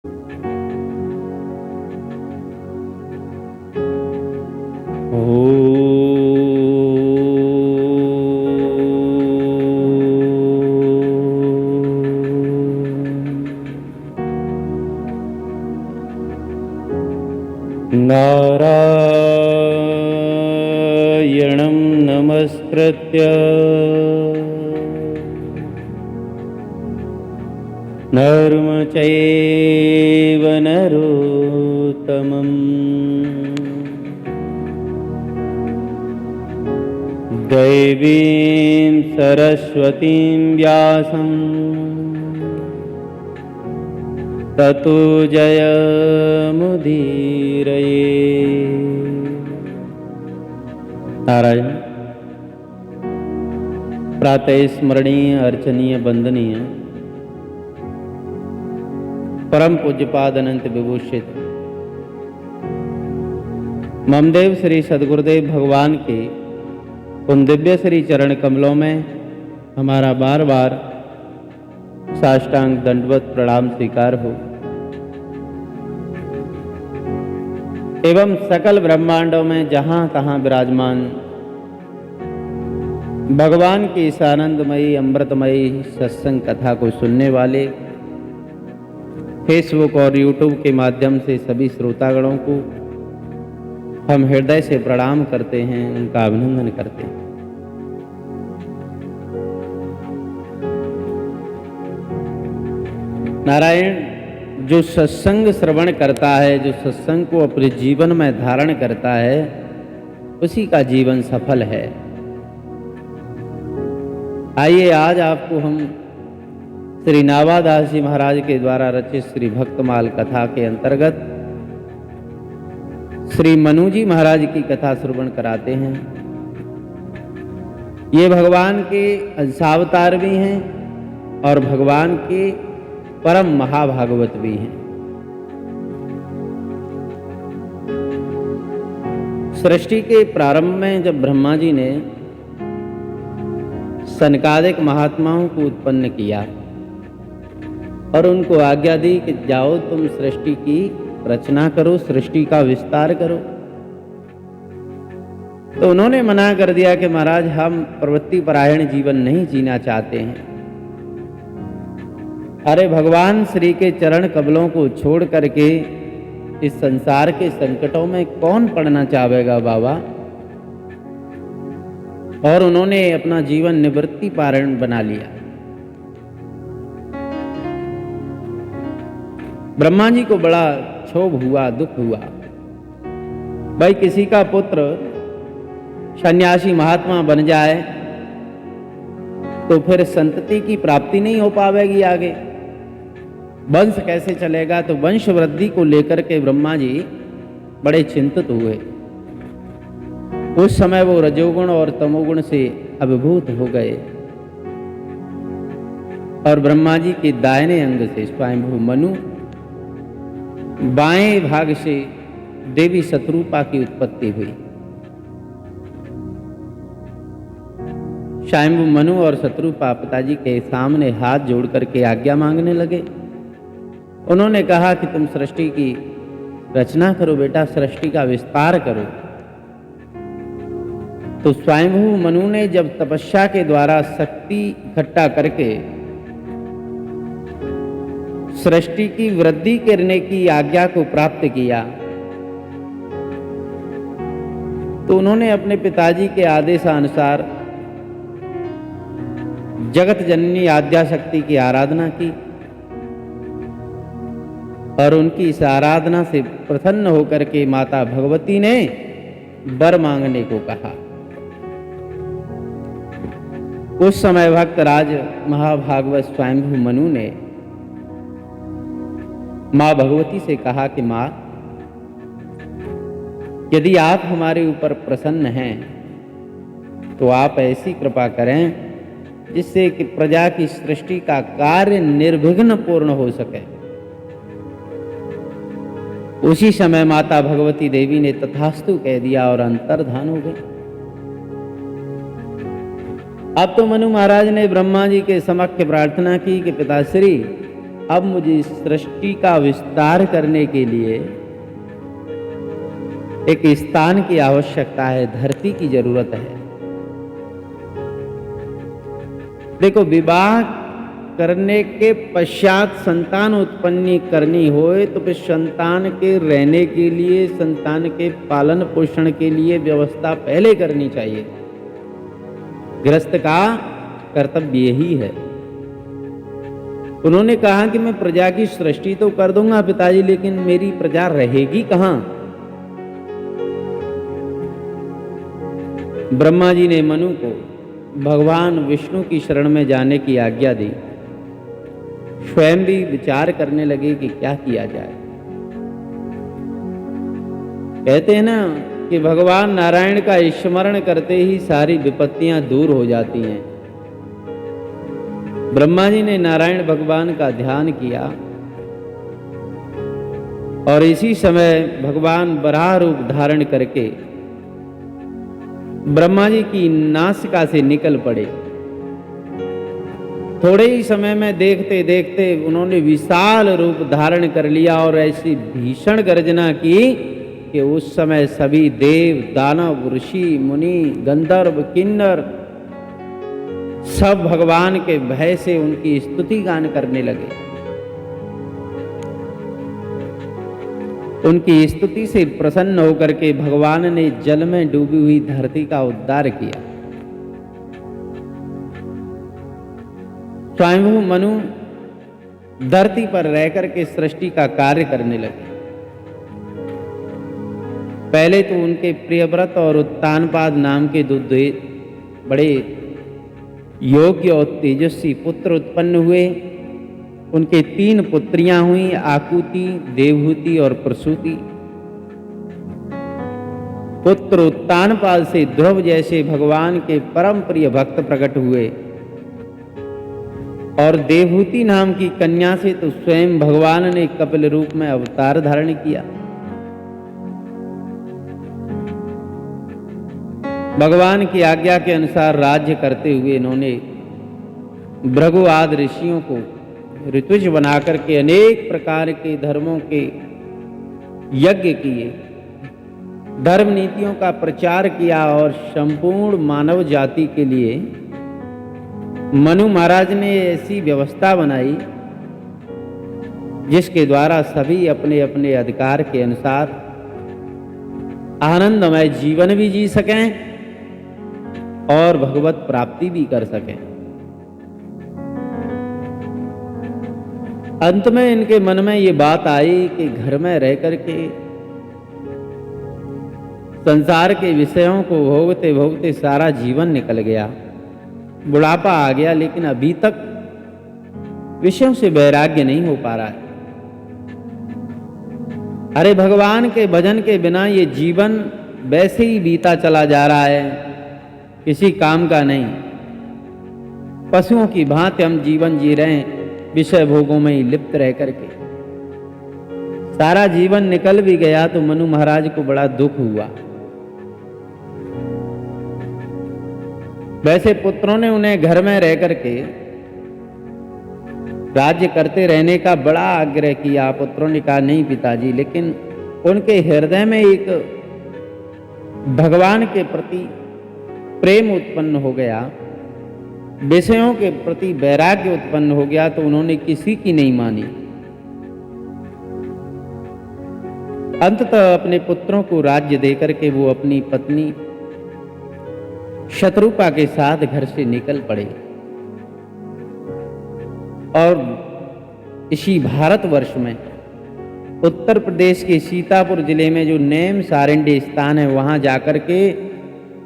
नारायणं नमस्कृत्य नरं चैव नरोत्तमम् दैवीं सरस्वतीं व्यासं ततो जयमुदीरये। नारायण प्रातः स्मरणीय अर्चनीय वंदनीय परम पूज्यपाद अनंत विभूषित ममदेव श्री सद्गुरुदेव भगवान के उन दिव्य श्री चरण कमलों में हमारा बार बार साष्टांग दंडवत प्रणाम स्वीकार हो एवं सकल ब्रह्मांडों में जहां तहां विराजमान भगवान की इस आनंदमयी अमृतमयी सत्संग कथा को सुनने वाले फेसबुक और यूट्यूब के माध्यम से सभी श्रोतागणों को हम हृदय से प्रणाम करते हैं, उनका अभिनंदन करते हैं। नारायण जो सत्संग श्रवण करता है, जो सत्संग को अपने जीवन में धारण करता है, उसी का जीवन सफल है। आइए आज आपको हम श्री नावादास जी महाराज के द्वारा रचित श्री भक्तमाल कथा के अंतर्गत श्री मनु जी महाराज की कथा श्रवण कराते हैं। ये भगवान के अंशावतार भी हैं और भगवान के परम महाभागवत भी हैं। सृष्टि के प्रारंभ में जब ब्रह्मा जी ने सनकादिक महात्माओं को उत्पन्न किया और उनको आज्ञा दी कि जाओ तुम सृष्टि की रचना करो, सृष्टि का विस्तार करो, तो उन्होंने मना कर दिया कि महाराज हम प्रवृत्ति परायण जीवन नहीं जीना चाहते हैं। अरे भगवान श्री के चरण कमलों को छोड़ करके इस संसार के संकटों में कौन पड़ना चाहेगा बाबा। और उन्होंने अपना जीवन निवृत्ति पारण बना लिया। ब्रह्मा जी को बड़ा क्षोभ हुआ, दुख हुआ। भाई किसी का पुत्र सन्यासी महात्मा बन जाए तो फिर संतति की प्राप्ति नहीं हो पाएगी, आगे वंश कैसे चलेगा। तो वंश वृद्धि को लेकर के ब्रह्मा जी बड़े चिंतित हुए। उस समय वो रजोगुण और तमोगुण से अभिभूत हो गए और ब्रह्मा जी के दाहिने अंग से स्वयंभू मनु, बाएं भाग से देवी शत्रुपा की उत्पत्ति हुई। स्वयंभू मनु और शत्रुपा पिताजी के सामने हाथ जोड़ करके आज्ञा मांगने लगे। उन्होंने कहा कि तुम सृष्टि की रचना करो बेटा, सृष्टि का विस्तार करो। तो स्वयंभू मनु ने जब तपस्या के द्वारा शक्ति इकट्ठा करके सृष्टि की वृद्धि करने की आज्ञा को प्राप्त किया, तो उन्होंने अपने पिताजी के आदेशानुसार जगत जननी आद्या शक्ति की आराधना की और उनकी इस आराधना से प्रसन्न होकर के माता भगवती ने वर मांगने को कहा। उस समय भक्तराज महाभागवत स्वयंभू मनु ने मां भगवती से कहा कि मां, यदि आप हमारे ऊपर प्रसन्न हैं तो आप ऐसी कृपा करें जिससे कि प्रजा की सृष्टि का कार्य निर्विघ्न पूर्ण हो सके। उसी समय माता भगवती देवी ने तथास्तु कह दिया और अंतर्धान हो गई। अब तो मनु महाराज ने ब्रह्मा जी के समक्ष प्रार्थना की कि पिताश्री अब मुझे इस सृष्टि का विस्तार करने के लिए एक स्थान की आवश्यकता है, धरती की जरूरत है। देखो, विवाह करने के पश्चात संतान उत्पन्न करनी होए तो फिर संतान के रहने के लिए, संतान के पालन पोषण के लिए व्यवस्था पहले करनी चाहिए। गृहस्थ का कर्तव्य यही है। उन्होंने कहा कि मैं प्रजा की सृष्टि तो कर दूंगा पिताजी, लेकिन मेरी प्रजा रहेगी कहां? ब्रह्मा जी ने मनु को भगवान विष्णु की शरण में जाने की आज्ञा दी। स्वयं भी विचार करने लगे कि क्या किया जाए। कहते हैं ना कि भगवान नारायण का स्मरण करते ही सारी विपत्तियां दूर हो जाती हैं। ब्रह्मा जी ने नारायण भगवान का ध्यान किया और इसी समय भगवान वराह रूप धारण करके ब्रह्मा जी की नासिका से निकल पड़े। थोड़े ही समय में देखते देखते उन्होंने विशाल रूप धारण कर लिया और ऐसी भीषण गर्जना की कि उस समय सभी देव, दानव, ऋषि, मुनि, गंधर्व, किन्नर सब भगवान के भय से उनकी स्तुति गान करने लगे। उनकी स्तुति से प्रसन्न होकर के भगवान ने जल में डूबी हुई धरती का उद्धार किया। स्वयंभू मनु धरती पर रहकर के सृष्टि का कार्य करने लगे। पहले तो उनके प्रियव्रत और उत्तानपाद नाम के दो बड़े योग्य और तेजस्वी पुत्र उत्पन्न हुए। उनके 3 पुत्रियां हुई, आकुति, देवहूति और प्रसूति। पुत्र उत्तानपाद से ध्रुव जैसे भगवान के परम प्रिय भक्त प्रकट हुए और देवहूति नाम की कन्या से तो स्वयं भगवान ने कपिल रूप में अवतार धारण किया। भगवान की आज्ञा के अनुसार राज्य करते हुए इन्होंने भृगु आदि ऋषियों को ऋतुज बनाकर के अनेक प्रकार के धर्मों के यज्ञ किए, धर्म नीतियों का प्रचार किया और संपूर्ण मानव जाति के लिए मनु महाराज ने ऐसी व्यवस्था बनाई जिसके द्वारा सभी अपने अपने अधिकार के अनुसार आनंदमय जीवन भी जी सकें और भगवत प्राप्ति भी कर सकें। अंत में इनके मन में ये बात आई कि घर में रह करके संसार के विषयों को भोगते भोगते सारा जीवन निकल गया, बुढ़ापा आ गया, लेकिन अभी तक विषयों से वैराग्य नहीं हो पा रहा है। अरे भगवान के भजन के बिना ये जीवन वैसे ही बीता चला जा रहा है, किसी काम का नहीं। पशुओं की भांति हम जीवन जी रहे हैं, विषय भोगों में ही लिप्त रह करके। सारा जीवन निकल भी गया तो मनु महाराज को बड़ा दुख हुआ। वैसे पुत्रों ने उन्हें घर में रह करके राज्य करते रहने का बड़ा आग्रह किया। पुत्रों ने कहा नहीं पिताजी, लेकिन उनके हृदय में एक भगवान के प्रति प्रेम उत्पन्न हो गया, विषयों के प्रति वैराग्य उत्पन्न हो गया, तो उन्होंने किसी की नहीं मानी। अंततः अपने पुत्रों को राज्य देकर के वो अपनी पत्नी शत्रुपा के साथ घर से निकल पड़े और इसी भारतवर्ष में उत्तर प्रदेश के सीतापुर जिले में जो नेम सारंडी स्थान है, वहां जाकर के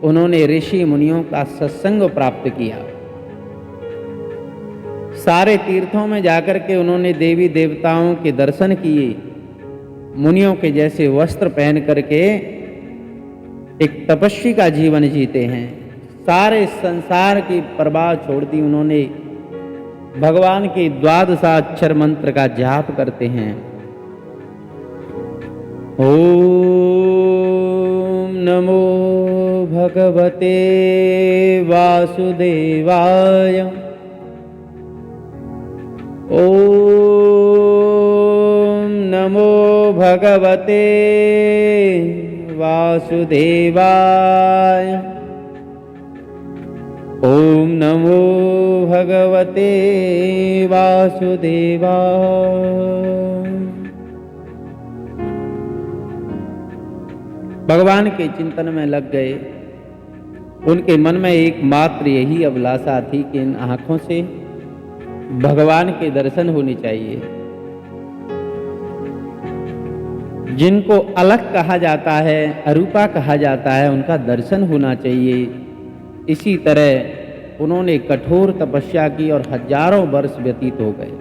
उन्होंने ऋषि मुनियों का सत्संग प्राप्त किया। सारे तीर्थों में जाकर के उन्होंने देवी देवताओं के दर्शन किए, मुनियों के जैसे वस्त्र पहन करके एक तपस्वी का जीवन जीते हैं। सारे संसार की परवाह छोड़ दी उन्होंने, भगवान के 12 मंत्र का जाप करते हैं। ओम नमो भगवते वासुदेवाय। ओम नमो भगवते वासुदेवाय। ओम नमो भगवते वासुदेवाय। भगवान के चिंतन में लग गए। उनके मन में एकमात्र यही अभिलाषा थी कि इन आंखों से भगवान के दर्शन होने चाहिए। जिनको अलग कहा जाता है, अरूपा कहा जाता है, उनका दर्शन होना चाहिए। इसी तरह उन्होंने कठोर तपस्या की और हजारों वर्ष व्यतीत हो गए।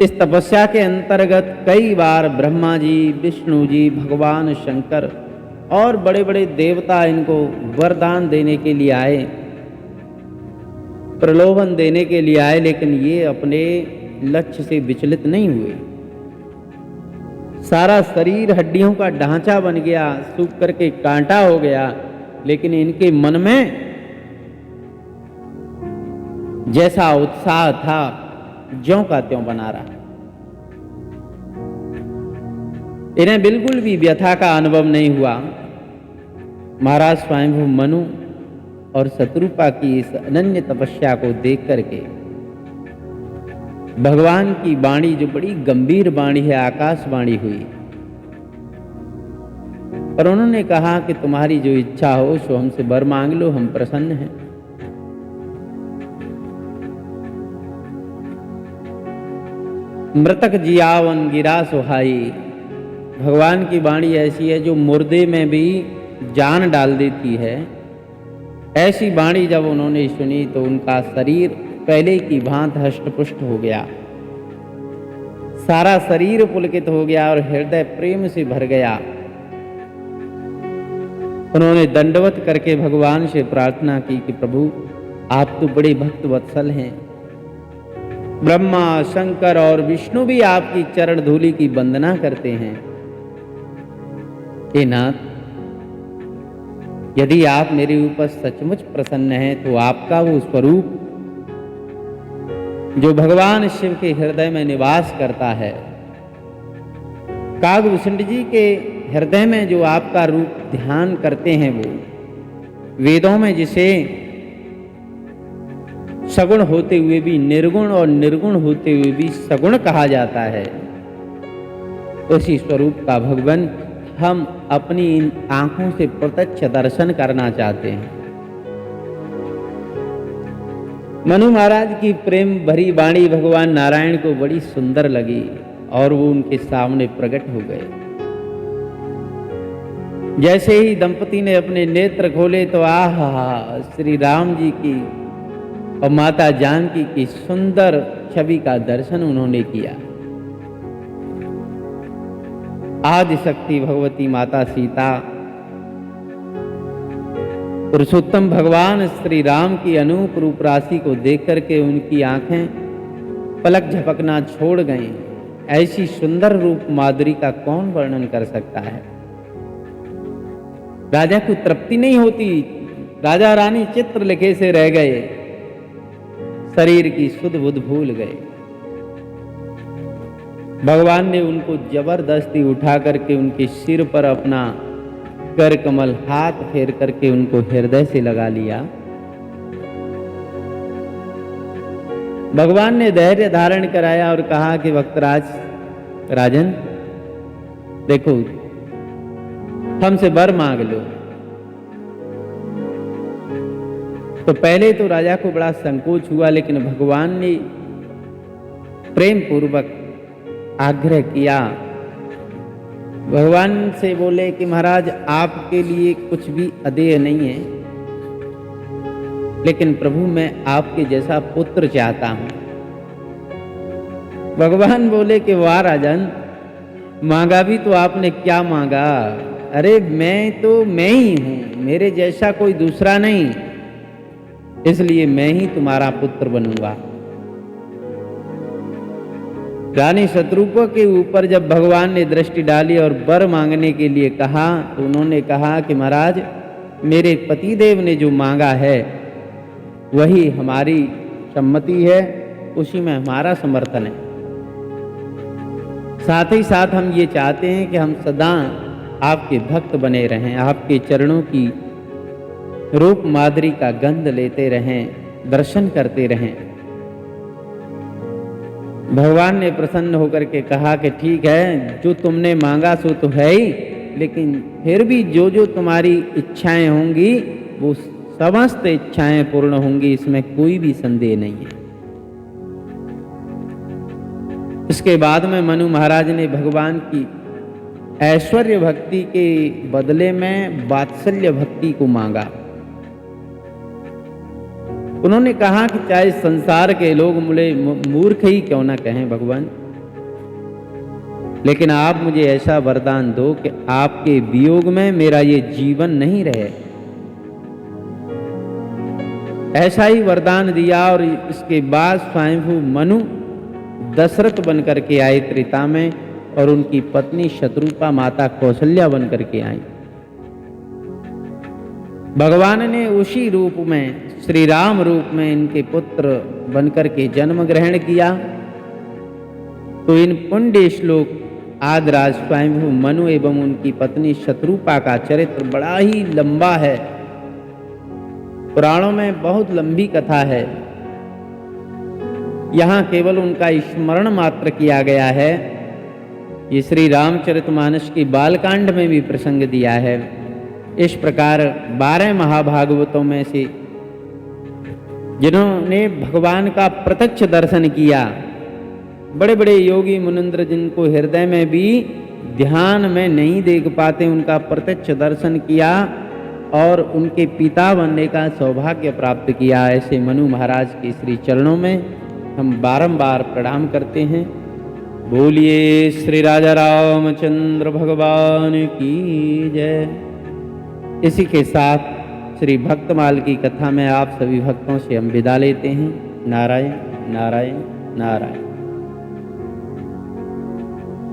इस तपस्या के अंतर्गत कई बार ब्रह्मा जी, विष्णु जी, भगवान शंकर और बड़े बड़े देवता इनको वरदान देने के लिए आए, प्रलोभन देने के लिए आए, लेकिन ये अपने लक्ष्य से विचलित नहीं हुए। सारा शरीर हड्डियों का ढांचा बन गया, सूख करके कांटा हो गया, लेकिन इनके मन में जैसा उत्साह था ज्यों का त्यों बना रहा। इन्हें बिल्कुल भी व्यथा का अनुभव नहीं हुआ। महाराज स्वयंभू मनु और शत्रुपा की इस अनन्य तपस्या को देख करके भगवान की वाणी, जो बड़ी गंभीर वाणी है, आकाशवाणी हुई और उन्होंने कहा कि तुम्हारी जो इच्छा हो सो हमसे वर मांग लो, हम प्रसन्न हैं। मृतक जियावन गिरा सुहाई। भगवान की वाणी ऐसी है जो मुर्दे में भी जान डाल देती है। ऐसी वाणी जब उन्होंने सुनी तो उनका शरीर पहले की भांति हष्टपुष्ट हो गया, सारा शरीर पुलकित हो गया और हृदय प्रेम से भर गया। उन्होंने दंडवत करके भगवान से प्रार्थना की कि प्रभु, आप तो बड़े भक्त वत्सल हैं। ब्रह्मा, शंकर और विष्णु भी आपकी चरण धूलि की वंदना करते हैं। हे नाथ, यदि आप मेरे ऊपर सचमुच प्रसन्न हैं तो आपका वो स्वरूप जो भगवान शिव के हृदय में निवास करता है, कागभूषण जी के हृदय में जो आपका रूप ध्यान करते हैं, वो वेदों में जिसे सगुण होते हुए भी निर्गुण और निर्गुण होते हुए भी सगुण कहा जाता है, उसी स्वरूप का भगवान हम अपनी इन आंखों से प्रत्यक्ष दर्शन करना चाहते हैं। मनु महाराज की प्रेम भरी वाणी भगवान नारायण को बड़ी सुंदर लगी और वो उनके सामने प्रकट हो गए। जैसे ही दंपति ने अपने नेत्र खोले तो आहा, श्री राम जी की और माता जानकी की सुंदर छवि का दर्शन उन्होंने किया। आदि शक्ति भगवती माता सीता, पुरुषोत्तम भगवान श्री राम की अनूप रूप राशि को देख करके उनकी आंखें पलक झपकना छोड़ गईं। ऐसी सुंदर रूप माधुरी का कौन वर्णन कर सकता है। राजा को तृप्ति नहीं होती। राजा रानी चित्र लिखे से रह गए, शरीर की सुध बुध भूल गए। भगवान ने उनको जबरदस्ती उठा करके उनके सिर पर अपना कर कमल हाथ फेर करके उनको हृदय से लगा लिया। भगवान ने धैर्य धारण कराया और कहा कि वक्तराज, राजन देखो, हमसे वर मांग लो। तो पहले तो राजा को बड़ा संकोच हुआ, लेकिन भगवान ने प्रेम पूर्वक आग्रह किया। भगवान से बोले कि महाराज, आपके लिए कुछ भी अदेय नहीं है, लेकिन प्रभु मैं आपके जैसा पुत्र चाहता हूं। भगवान बोले कि वाह राजन, मांगा भी तो आपने क्या मांगा। अरे मैं तो मैं ही हूं, मेरे जैसा कोई दूसरा नहीं, इसलिए मैं ही तुम्हारा पुत्र बनूंगा। रानी शत्रुपा के ऊपर जब भगवान ने दृष्टि डाली और वर मांगने के लिए कहा, तो उन्होंने कहा कि महाराज, मेरे पतिदेव ने जो मांगा है वही हमारी सम्मति है, उसी में हमारा समर्थन है। साथ ही साथ हम ये चाहते हैं कि हम सदा आपके भक्त बने रहें, आपके चरणों की रूप माधुरी का गंध लेते रहें, दर्शन करते रहें। भगवान ने प्रसन्न होकर के कहा कि ठीक है, जो तुमने मांगा सो तो है ही, लेकिन फिर भी जो जो तुम्हारी इच्छाएं होंगी वो समस्त इच्छाएं पूर्ण होंगी, इसमें कोई भी संदेह नहीं है। इसके बाद में मनु महाराज ने भगवान की ऐश्वर्य भक्ति के बदले में वात्सल्य भक्ति को मांगा। उन्होंने कहा कि चाहे संसार के लोग मुझे मूर्ख ही क्यों ना कहें भगवान, लेकिन आप मुझे ऐसा वरदान दो कि आपके वियोग में मेरा ये जीवन नहीं रहे। ऐसा ही वरदान दिया और इसके बाद स्वयंभू मनु दशरथ बन करके आए त्रेता में, और उनकी पत्नी शत्रुपा माता कौशल्या बन करके आई। भगवान ने उसी रूप में, श्री राम रूप में इनके पुत्र बनकर के जन्म ग्रहण किया। तो इन पुण्य श्लोक आदराज स्वयंभू मनु एवं उनकी पत्नी शत्रुपा का चरित्र बड़ा ही लंबा है, पुराणों में बहुत लंबी कथा है। यहाँ केवल उनका स्मरण मात्र किया गया है। ये श्री रामचरितमानस की बालकांड में भी प्रसंग दिया है। इस प्रकार 12 महाभागवतों में से जिन्होंने भगवान का प्रत्यक्ष दर्शन किया, बड़े बड़े योगी मुनिंद्र जिनको हृदय में भी ध्यान में नहीं देख पाते, उनका प्रत्यक्ष दर्शन किया और उनके पिता बनने का सौभाग्य प्राप्त किया। ऐसे मनु महाराज के श्री चरणों में हम बारंबार प्रणाम करते हैं। बोलिए श्री राजा रामचंद्र भगवान की जय। इसी के साथ श्री भक्तमाल की कथा में आप सभी भक्तों से हम विदा लेते हैं। नारायण नारायण नारायण।